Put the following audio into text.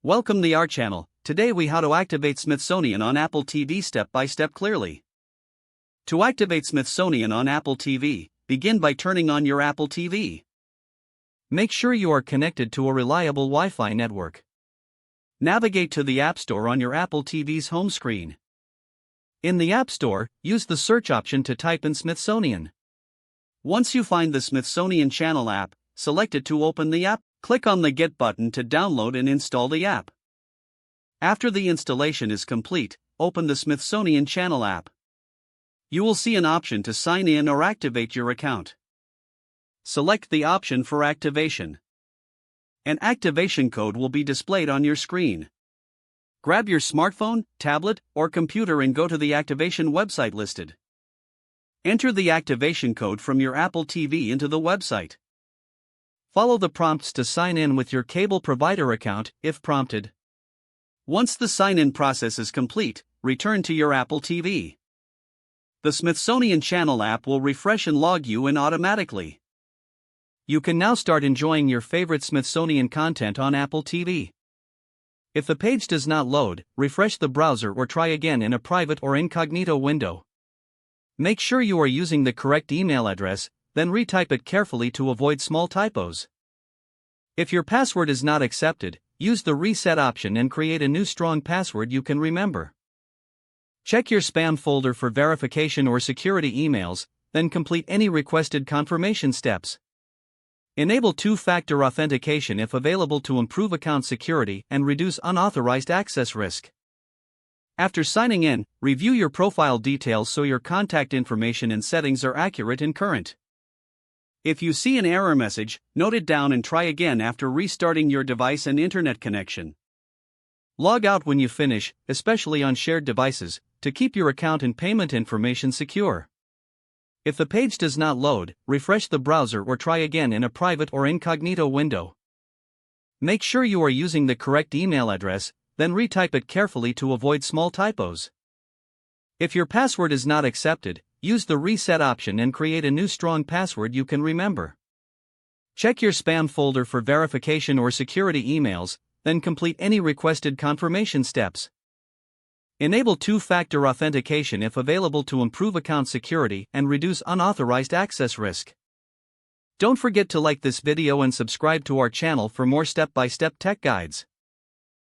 Welcome to our channel. Today we how to activate Smithsonian on Apple TV step by step clearly. To activate Smithsonian on Apple TV, begin by turning on your Apple TV. Make sure you are connected to a reliable Wi-Fi network. Navigate to the App Store on your Apple TV's home screen. In the App Store, use the search option to type in Smithsonian. Once you find the Smithsonian Channel app, select it to open the app. Click on the Get button to download and install the app. After the installation is complete, open the Smithsonian Channel app. You will see an option to sign in or activate your account. Select the option for activation. An activation code will be displayed on your screen. Grab your smartphone, tablet, or computer and go to the activation website listed. Enter the activation code from your Apple TV into the website. Follow the prompts to sign in with your cable provider account, if prompted. Once the sign-in process is complete, return to your Apple TV. The Smithsonian Channel app will refresh and log you in automatically. You can now start enjoying your favorite Smithsonian content on Apple TV. If the page does not load, refresh the browser or try again in a private or incognito window. Make sure you are using the correct email address, then retype it carefully to avoid small typos. If your password is not accepted, use the reset option and create a new strong password you can remember. Check your spam folder for verification or security emails, then complete any requested confirmation steps. Enable two-factor authentication if available to improve account security and reduce unauthorized access risk. After signing in, review your profile details so your contact information and settings are accurate and current. If you see an error message, note it down and try again after restarting your device and internet connection. Log out when you finish, especially on shared devices, to keep your account and payment information secure. If the page does not load, refresh the browser or try again in a private or incognito window. Make sure you are using the correct email address, then retype it carefully to avoid small typos. If your password is not accepted, use the reset option and create a new strong password you can remember. Check your spam folder for verification or security emails, then complete any requested confirmation steps. Enable two-factor authentication if available to improve account security and reduce unauthorized access risk. Don't forget to like this video and subscribe to our channel for more step-by-step tech guides.